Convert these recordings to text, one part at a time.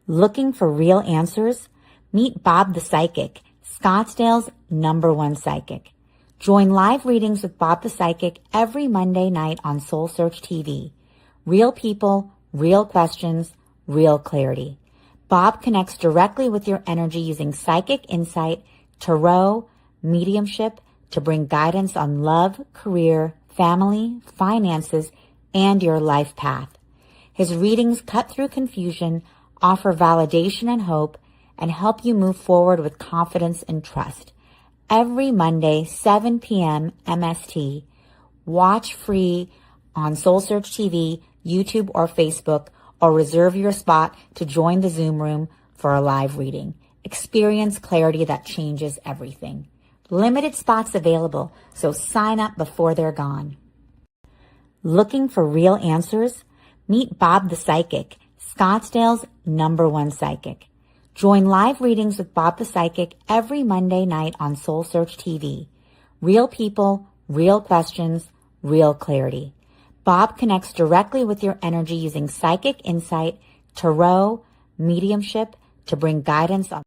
Looking for real answers? Meet Bob the Psychic, Scottsdale's #1 psychic. Join live readings with Bob the Psychic every Monday night on Soul Search TV. Real people, real questions, real clarity. Bob connects directly with your energy using psychic insight, tarot, mediumship to bring guidance on love, career, family, finances, and your life path. His readings cut through confusion, offer validation and hope, and help you move forward with confidence and trust. Every Monday, 7 p.m. MST. Watch free on Soul Search TV, YouTube, or Facebook, or reserve your spot to join the Zoom room for a live reading. Experience clarity that changes everything. Limited spots available, so sign up before they're gone. Looking for real answers? Meet Bob the Psychic, Scottsdale's #1 psychic. Join live readings with Bob the Psychic every Monday night on Soul Search TV. Real people, real questions, real clarity. Bob connects directly with your energy using psychic insight, tarot, mediumship to bring guidance on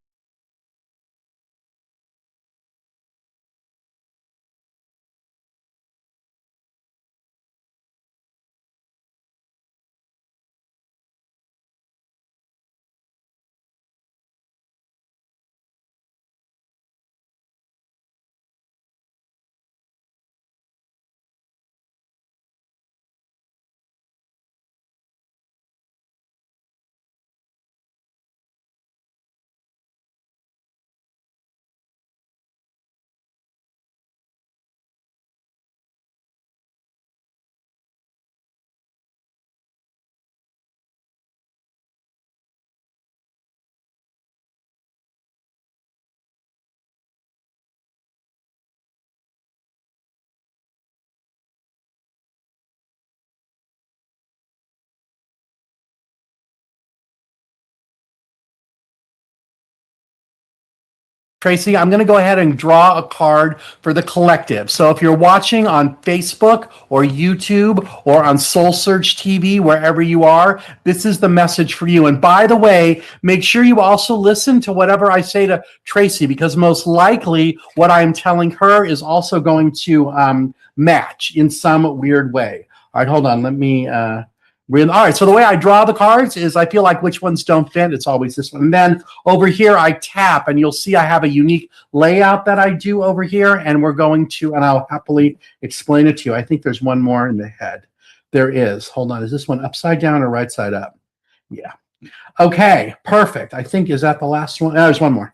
Tracy, I'm going to go ahead and draw a card for the collective. So if you're watching on Facebook or YouTube or on Soul Search TV, wherever you are, this is the message for you. And by the way, make sure you also listen to whatever I say to Tracy, because most likely what I'm telling her is also going to match in some weird way. All right, hold on. Let me... all right, so the way I draw the cards is I feel like which ones don't fit. It's always this one. And then over here, I tap, and you'll see I have a unique layout that I do over here, and we're going to, and I'll happily explain it to you. I think there's one more in the head. There is. Hold on. Is this one upside down or right side up? Yeah. Okay, perfect. I think, is that the last one? There's one more.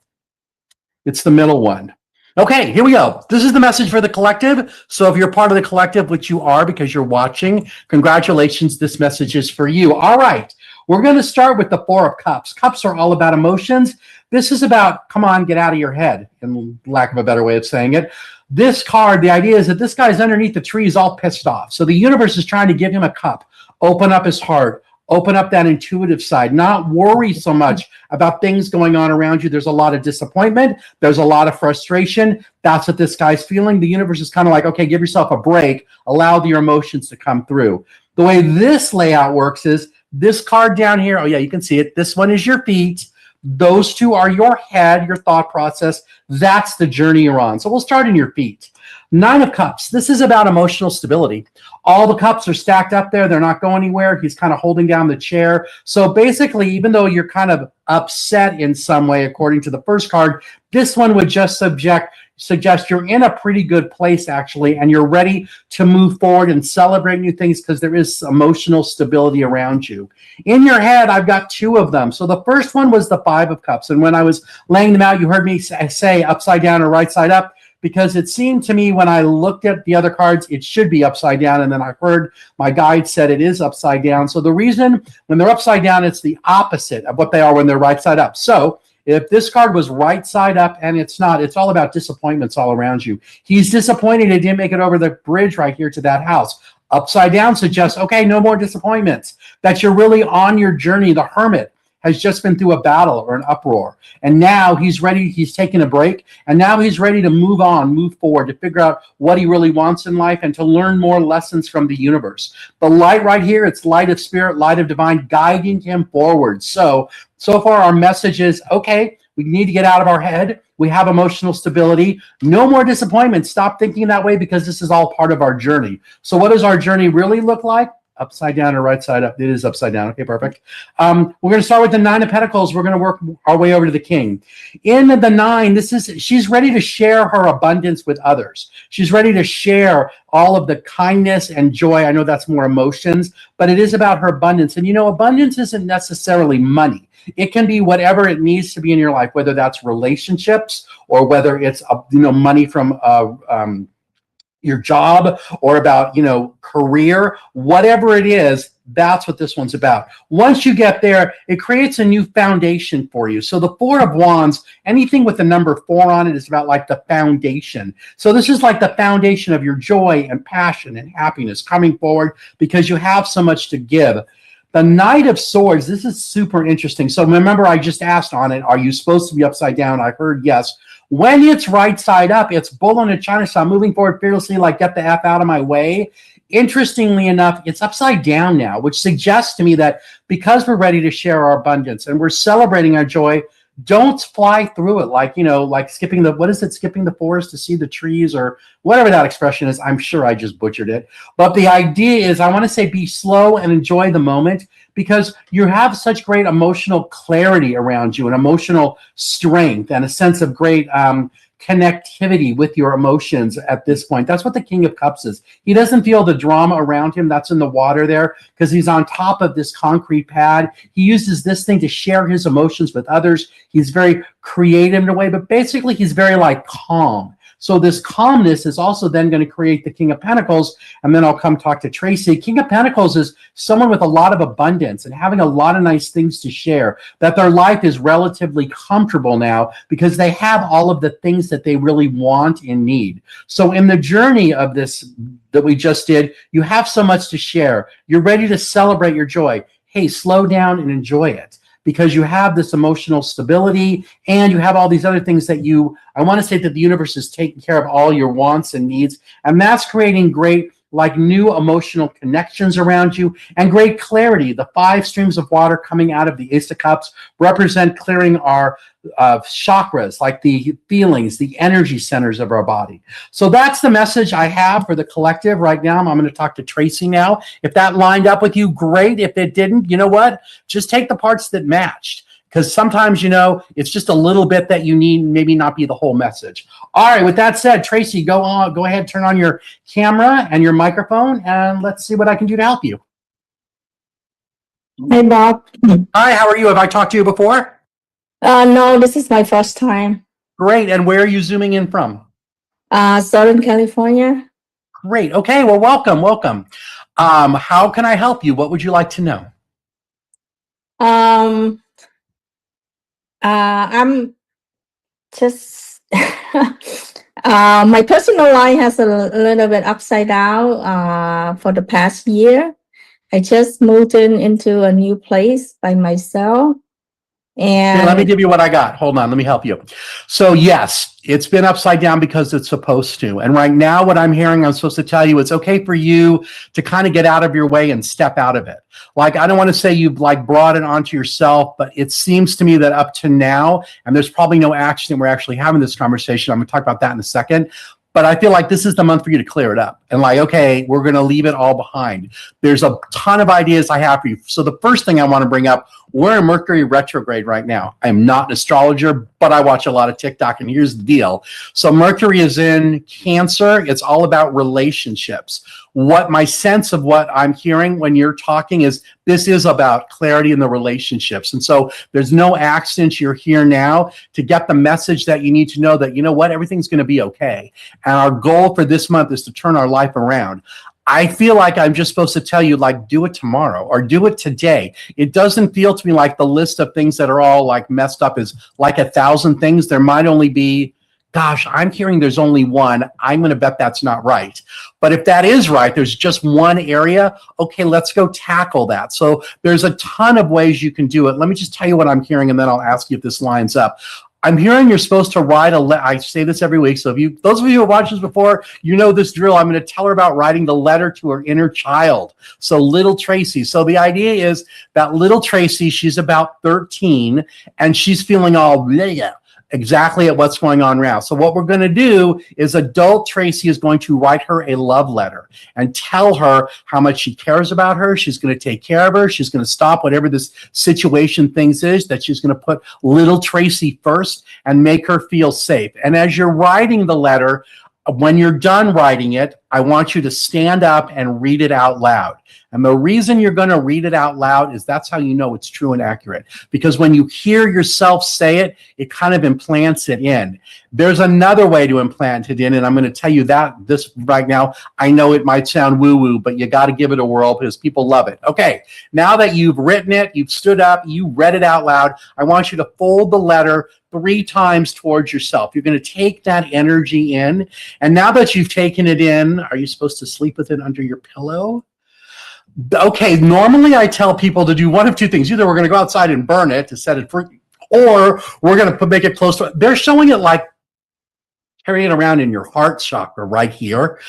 It's the middle one. Okay, here we go. This is the message for the collective. So if you're part of the collective, which you are because you're watching, congratulations, this message is for you. All right, we're going to start with the Four of Cups. Cups are all about emotions. This is about, come on, get out of your head, in lack of a better way of saying it. This card, the idea is that this guy's underneath the trees all pissed off. So the universe is trying to give him a cup, open up his heart, open up that intuitive side, not worry so much about things going on around you. There's a lot of disappointment. There's a lot of frustration. That's what this guy's feeling. The universe is kind of like, okay, give yourself a break. Allow your emotions to come through. The way this layout works is this card down here. Oh, yeah, you can see it. This one is your feet. Those two are your head, your thought process. That's the journey you're on. So we'll start in your feet. Nine of Cups. This is about emotional stability. All the cups are stacked up there. They're not going anywhere. He's kind of holding down the chair. So basically, even though you're kind of upset in some way, according to the first card, this one would just suggest you're in a pretty good place, actually, and you're ready to move forward and celebrate new things because there is emotional stability around you. In your head, I've got two of them. So the first one was the Five of Cups. And when I was laying them out, you heard me say upside down or right side up, because it seemed to me when I looked at the other cards, it should be upside down. And then I heard my guide said it is upside down. So the reason when they're upside down, it's the opposite of what they are when they're right side up. So if this card was right side up and it's not, it's all about disappointments all around you. He's disappointed he didn't make it over the bridge right here to that house. Upside down suggests, okay, no more disappointments, that you're really on your journey. The Hermit has just been through a battle or an uproar. And now he's ready, he's taken a break, and now he's ready to move on, move forward, to figure out what he really wants in life and to learn more lessons from the universe. The light right here, it's light of spirit, light of divine, guiding him forward. So So far, our message is, okay, we need to get out of our head. We have emotional stability. No more disappointment. Stop thinking that way because this is all part of our journey. So what does our journey really look like? Upside down or right side up? It is upside down. Okay, perfect. We're going to start with the 9 of Pentacles. We're going to work our way over to the King. In the 9, she's ready to share her abundance with others. She's ready to share all of the kindness and joy. I know that's more emotions, but it is about her abundance. And abundance isn't necessarily money. It can be whatever it needs to be in your life, whether that's relationships or whether it's money from your job or about career, whatever it is. That's what this one's about. Once you get there, it creates a new foundation for you. So the 4 of Wands, anything with the number 4 on it is about like the foundation. So this is like the foundation of your joy and passion and happiness coming forward because you have so much to give. The Knight of Swords, this is super interesting. So remember, I just asked on it, are you supposed to be upside down? I heard yes. When it's right side up, it's bull in a china shop, moving forward fearlessly, like get the F out of my way. Interestingly enough, it's upside down now, which suggests to me that because we're ready to share our abundance and we're celebrating our joy, don't fly through it like skipping the forest to see the trees or whatever that expression is. I'm sure I just butchered it. But the idea is I want to say be slow and enjoy the moment because you have such great emotional clarity around you and emotional strength and a sense of great connectivity with your emotions at this point. That's what the King of Cups is. He doesn't feel the drama around him. That's in the water there because he's on top of this concrete pad. He uses this thing to share his emotions with others. He's very creative in a way, but basically he's very calm. So this calmness is also then going to create the King of Pentacles, and then I'll come talk to Tracy. King of Pentacles is someone with a lot of abundance and having a lot of nice things to share, that their life is relatively comfortable now because they have all of the things that they really want and need. So in the journey of this that we just did, you have so much to share. You're ready to celebrate your joy. Hey, slow down and enjoy it, because you have this emotional stability and you have all these other things that I want to say that the universe is taking care of all your wants and needs. And that's creating great, new emotional connections around you and great clarity. The 5 streams of water coming out of the Ace of Cups represent clearing our chakras, like the feelings, the energy centers of our body. So that's the message I have for the collective right now. I'm going to talk to Tracy now. If that lined up with you, great. If it didn't, you know what? Just take the parts that matched. Because sometimes, it's just a little bit that you need, maybe not be the whole message. All right, with that said, Tracy, go ahead, turn on your camera and your microphone, and let's see what I can do to help you. Hi, Bob. Hi, how are you? Have I talked to you before? No, this is my first time. Great, and where are you zooming in from? Southern California. Great, okay, well, welcome. How can I help you? What would you like to know? I'm just my personal life has a little bit upside down for the past year. I just moved into a new place by myself. And here, let me give you what I got. Hold on, let me help you. So yes, it's been upside down because it's supposed to. And right now what I'm hearing, I'm supposed to tell you it's okay for you to kind of get out of your way and step out of it. I don't want to say you've brought it onto yourself, but it seems to me that up to now, and there's probably no action, and we're actually having this conversation. I'm going to talk about that in a second. But I feel like this is the month for you to clear it up. And okay, we're going to leave it all behind. There's a ton of ideas I have for you. So the first thing I want to bring up, we're in Mercury retrograde right now. I'm not an astrologer, but I watch a lot of TikTok, and here's the deal. So Mercury is in Cancer. It's all about relationships. What my sense of what I'm hearing when you're talking is this is about clarity in the relationships. And so there's no accident you're here now to get the message that you need to know that, everything's going to be okay. And our goal for this month is to turn our life around. I feel like I'm just supposed to tell you, do it tomorrow or do it today. It doesn't feel to me like the list of things that are all messed up is 1,000 things. There might only be, gosh, I'm hearing there's only one. I'm going to bet that's not right. But if that is right, there's just one area. Okay, let's go tackle that. So there's a ton of ways you can do it. Let me just tell you what I'm hearing, and then I'll ask you if this lines up. I'm hearing you're supposed to write I say this every week. So if those of you who have watched this before, you know this drill. I'm going to tell her about writing the letter to her inner child. So little Tracy. So the idea is that little Tracy, she's about 13 and she's feeling all exactly at what's going on now. So what we're going to do is adult Tracy is going to write her a love letter and tell her how much she cares about her. She's going to take care of her. She's going to stop whatever this situation things is, that she's going to put little Tracy first and make her feel safe. And as you're writing the letter, when you're done writing it, I want you to stand up and read it out loud. And the reason you're going to read it out loud is that's how you know it's true and accurate. Because when you hear yourself say it, it kind of implants it in. There's another way to implant it in, and I'm going to tell you that this right now. I know it might sound woo-woo, but you got to give it a whirl because people love it. Okay, now that you've written it, you've stood up, you read it out loud, I want you to fold the letter 3 times towards yourself. You're going to take that energy in, and now that you've taken it in, are you supposed to sleep with it under your pillow? Okay, normally I tell people to do one of two things. Either we're going to go outside and burn it to set it free, or we're going to make it close to it. They're showing it like carrying it around in your heart chakra right here.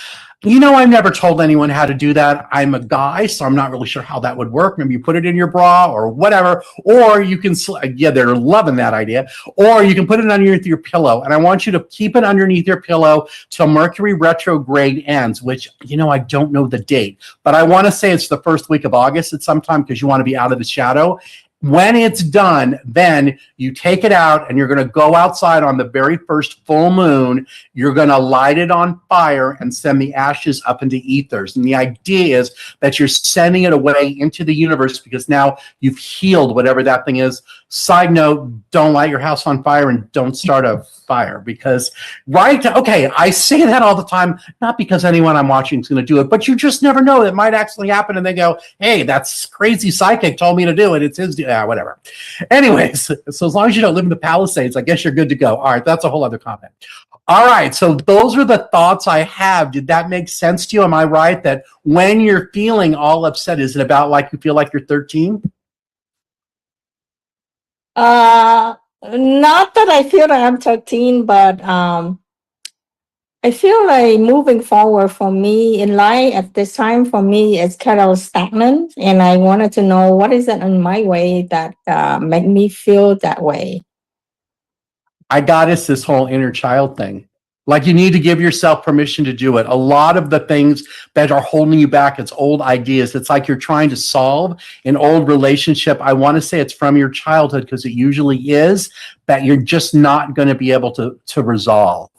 You know, I've never told anyone how to do that. I'm a guy, so I'm not really sure how that would work. Maybe you put it in your bra or whatever, or you can, yeah, they're loving that idea. Or you can put it underneath your pillow. And I want you to keep it underneath your pillow till Mercury retrograde ends, which, you know, I don't know the date, but I want to say it's the first week of August at some time because you want to be out of the shadow. When it's done, then you take it out and you're going to go outside on the very first full moon. You're going to light it on fire and send the ashes up into ethers. And the idea is that you're sending it away into the universe because now you've healed whatever that thing is. Side note, don't light your house on fire and don't start a fire because, right? Okay, I say that all the time, not because anyone I'm watching is going to do it, but you just never know. It might actually happen and they go, hey, that's crazy psychic told me to do it. It's his, whatever. Anyways, so as long as you don't live in the Palisades, I guess you're good to go. All right, that's a whole other comment. All right, so those are the thoughts I have. Did that make sense to you? Am I right that when you're feeling all upset, is it about like you feel like you're 13? Not that I feel like I'm 13, but I feel like moving forward for me in life at this time, for me, it's kind of stagnant. And I wanted to know what is it in my way that make me feel that way. I got it's this whole inner child thing. Like you need to give yourself permission to do it. A lot of the things that are holding you back, it's old ideas. It's like you're trying to solve an old relationship. I want to say it's from your childhood because it usually is, that you're just not going to be able to resolve.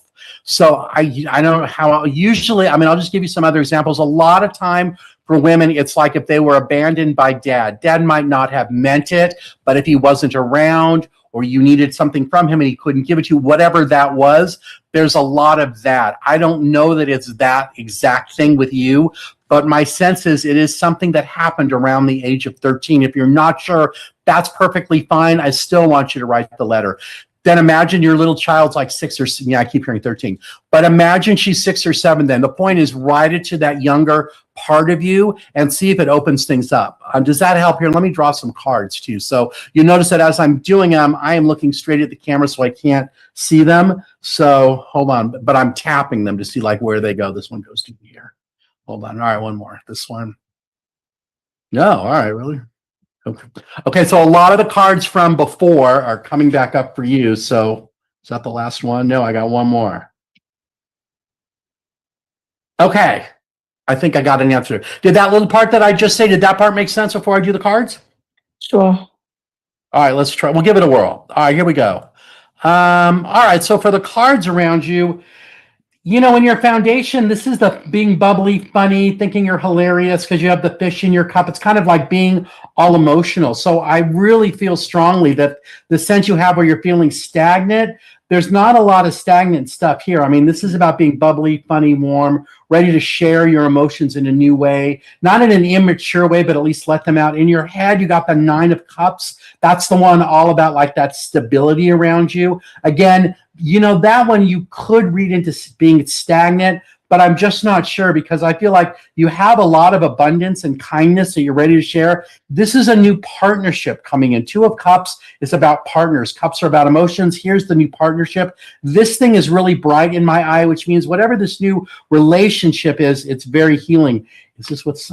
So I don't know how usually, I mean, I'll just give you some other examples. A lot of time for women, it's like if they were abandoned by dad. Dad might not have meant it, but if he wasn't around or you needed something from him and he couldn't give it to you, whatever that was, there's a lot of that. I don't know that it's that exact thing with you, but my sense is it is something that happened around the age of 13. If you're not sure, that's perfectly fine. I still want you to write the letter. Then imagine your little child's like 6 or 7. Yeah, I keep hearing 13. But imagine she's 6 or 7 then. The point is write it to that younger part of you and see if it opens things up. Does that help here? Let me draw some cards too. So you notice that as I'm doing them, I am looking straight at the camera so I can't see them. So hold on, but I'm tapping them to see like where they go. This one goes to here. Hold on. All right, one more. This one. No, all right, really? Okay, so a lot of the cards from before are coming back up for you. So is that the last one? No, I got one more. Okay, I think I got an answer. Did that little part that I just say, did that part make sense before I do the cards? Sure. All right, let's try. We'll give it a whirl. All right, here we go. All right, so for the cards around you, you know, in your foundation, this is the being bubbly, funny, thinking you're hilarious because you have the fish in your cup. It's kind of like being all emotional. So I really feel strongly that the sense you have where you're feeling stagnant, there's not a lot of stagnant stuff here. I mean, this is about being bubbly, funny, warm, ready to share your emotions in a new way, not in an immature way, but at least let them out. In your head, you got the 9 of Cups. That's the one all about like that stability around you. Again, you know, that one you could read into being stagnant, but I'm just not sure because I feel like you have a lot of abundance and kindness that you're ready to share. This is a new partnership coming in. Two of Cups is about partners. Cups are about emotions. Here's the new partnership. This thing is really bright in my eye, which means whatever this new relationship is, it's very healing. Is this what's...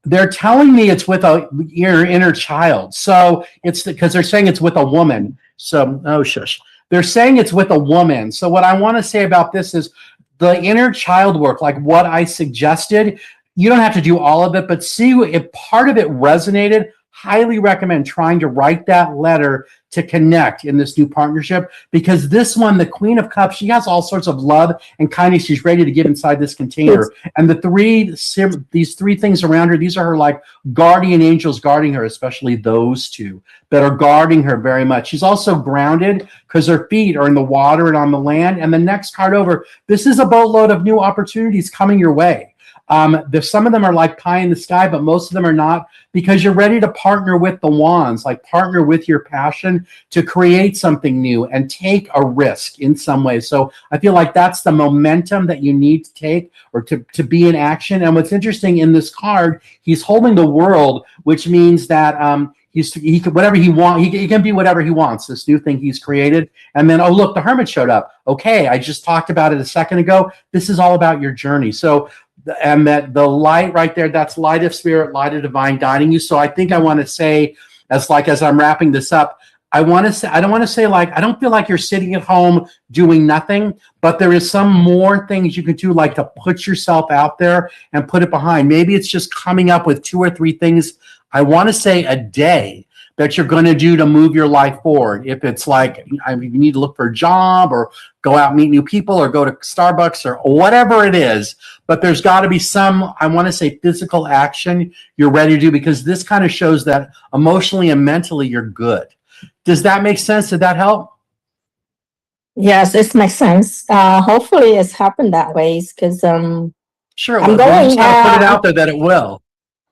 They're telling me it's with your inner child. So it's because they're saying it's with a woman. So, oh, shush. They're saying it's with a woman. So what I want to say about this is the inner child work, like what I suggested. You don't have to do all of it, but see if part of it resonated. Highly recommend trying to write that letter to connect in this new partnership, because this one, the Queen of Cups, she has all sorts of love and kindness she's ready to give inside this container. And these three things around her, these are her like guardian angels guarding her, especially those two that are guarding her very much. She's also grounded because her feet are in the water and on the land. And the next card over, this is a boatload of new opportunities coming your way. Some of them are like pie in the sky, but most of them are not, because you're ready to partner with the wands, like partner with your passion to create something new and take a risk in some way. So I feel like that's the momentum that you need to take or to be in action. And what's interesting in this card, he's holding the world, which means that he can whatever he wants. He can be whatever he wants. This new thing he's created, and then oh look, the Hermit showed up. Okay, I just talked about it a second ago. This is all about your journey. So. And that the light right there, that's light of spirit, light of divine guiding you. So I think I want to say, as I'm wrapping this up, I don't want to say like, I don't feel like you're sitting at home doing nothing, but there is some more things you can do, like to put yourself out there and put it behind. Maybe it's just coming up with 2 or 3 things, I want to say a day, that you're going to do to move your life forward. If it's like, you need to look for a job or go out and meet new people or go to Starbucks or whatever it is, but there's got to be some, I want to say, physical action you're ready to do, because this kind of shows that emotionally and mentally you're good. Does that make sense? Did that help? Yes, it makes sense. Hopefully it's happened that way, because sure, I'm we going just got to put it out there that it will.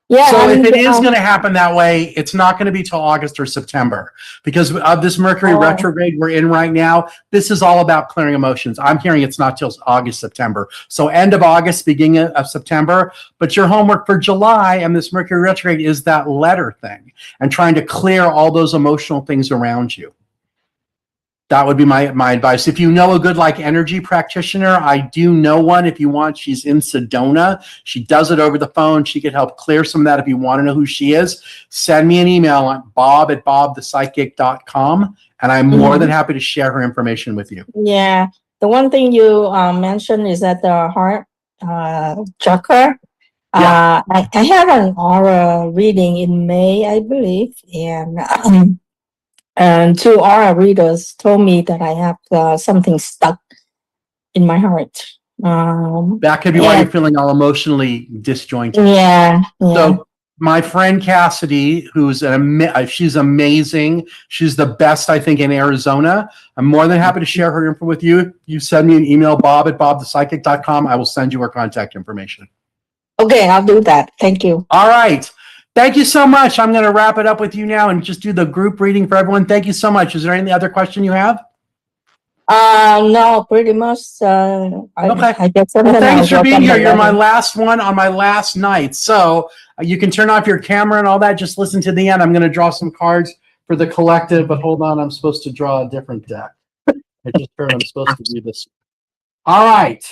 Yeah. So if it is going to happen that way, it's not going to be till August or September, because of this Mercury retrograde we're in right now. This is all about clearing emotions. I'm hearing it's not till August, September. So end of August, beginning of September. But your homework for July and this Mercury retrograde is that letter thing and trying to clear all those emotional things around you. That would be my advice. If you know a good like energy practitioner, I do know one. If you want, she's in Sedona. She does it over the phone. She could help clear some of that. If you want to know who she is, send me an email at bob@bobthepsychic.com, and I'm more than happy to share her information with you. Yeah. The one thing you mentioned is that the heart chakra. Yeah. I had an aura reading in May, I believe, and 2 aura readers told me that I have something stuck in my heart. That could be why you're feeling all emotionally disjointed. Yeah. So my friend Cassidy, she's amazing. She's the best, I think, in Arizona. I'm more than happy to share her info with you. You send me an email, bob@bobthepsychic.com. I will send you her contact information. Okay, I'll do that. Thank you. All right. Thank you so much. I'm going to wrap it up with you now and just do the group reading for everyone. Thank you so much. Is there any other question you have? No, pretty much. Okay. I guess well, thanks for being here. You're my last one on my last night. So you can turn off your camera and all that. Just listen to the end. I'm going to draw some cards for the collective, but hold on. I'm supposed to draw a different deck. I just heard I'm supposed to do this. All right.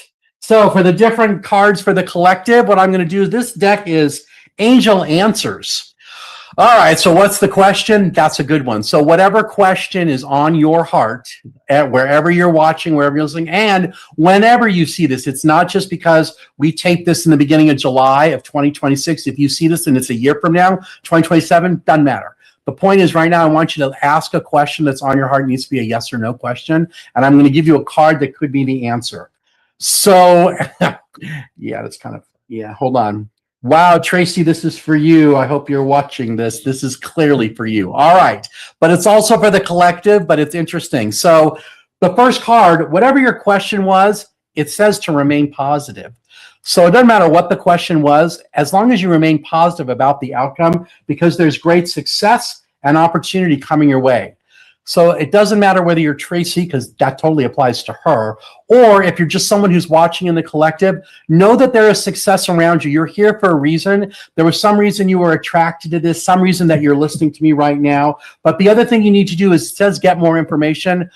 So for the different cards for the collective, what I'm going to do is this deck is Angel Answers. All right, so what's the question? That's a good one. So whatever question is on your heart, wherever you're watching, wherever you're listening, and whenever you see this, it's not just because we tape this in the beginning of July of 2026. If you see this and it's a year from now, 2027, doesn't matter. The point is right now, I want you to ask a question that's on your heart. It needs to be a yes or no question. And I'm going to give you a card that could be the answer. So, yeah, that's kind of, hold on. Wow, Tracy, this is for you. I hope you're watching this. This is clearly for you. All right. But it's also for the collective, but it's interesting. So the first card, whatever your question was, it says to remain positive. So it doesn't matter what the question was, as long as you remain positive about the outcome, because there's great success and opportunity coming your way. So it doesn't matter whether you're Tracy, because that totally applies to her, or if you're just someone who's watching in the collective, know that there is success around you. You're here for a reason. There was some reason you were attracted to this, some reason that you're listening to me right now. But the other thing you need to do is, it says get more information.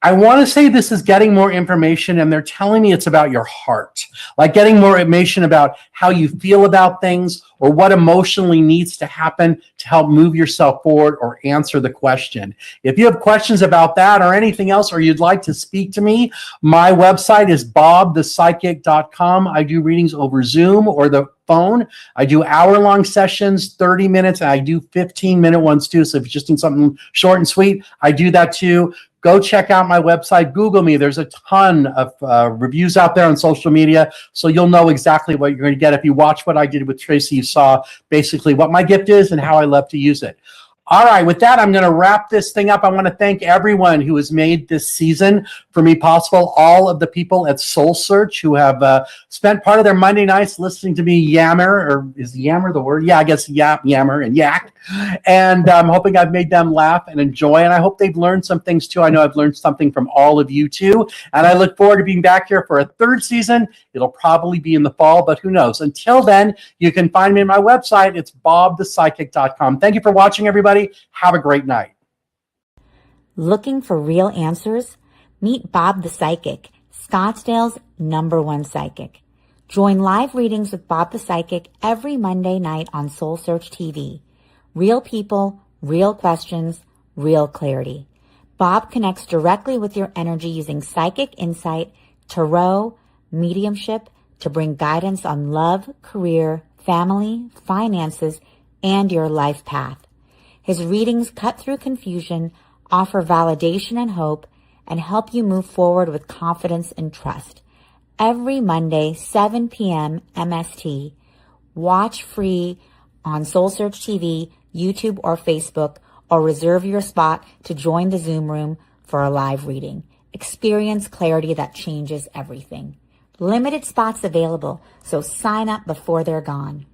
I want to say this is getting more information, and they're telling me it's about your heart, like getting more information about how you feel about things or what emotionally needs to happen to help move yourself forward or answer the question. If you have questions about that or anything else, or you'd like to speak to me, my website is bobthepsychic.com. I do readings over Zoom or the phone. I do hour-long sessions, 30 minutes, and I do 15-minute ones too. So if you just need something short and sweet, I do that too. Go check out my website. Google me. There's a ton of reviews out there on social media, so you'll know exactly what you're going to get. If you watch what I did with Tracy, you saw basically what my gift is and how I love to use it. All right, with that, I'm going to wrap this thing up. I want to thank everyone who has made this season for me possible. All of the people at Soul Search who have spent part of their Monday nights listening to me yammer, or is yammer the word? Yeah, I guess yammer and yak. And I'm hoping I've made them laugh and enjoy. And I hope they've learned some things too. I know I've learned something from all of you too. And I look forward to being back here for a third season. It'll probably be in the fall, but who knows? Until then, you can find me on my website. It's bobthepsychic.com. Thank you for watching, everybody. Have a great night. Looking for real answers? Meet Bob the Psychic, Scottsdale's #1 psychic. Join live readings with Bob the Psychic every Monday night on Soul Search TV. Real people, real questions, real clarity. Bob connects directly with your energy using psychic insight, tarot, mediumship to bring guidance on love, career, family, finances, and your life path. His readings cut through confusion, offer validation and hope, and help you move forward with confidence and trust. Every Monday, 7 p.m. MST. Watch free on Soul Search TV, YouTube, or Facebook, or reserve your spot to join the Zoom room for a live reading. Experience clarity that changes everything. Limited spots available, so sign up before they're gone.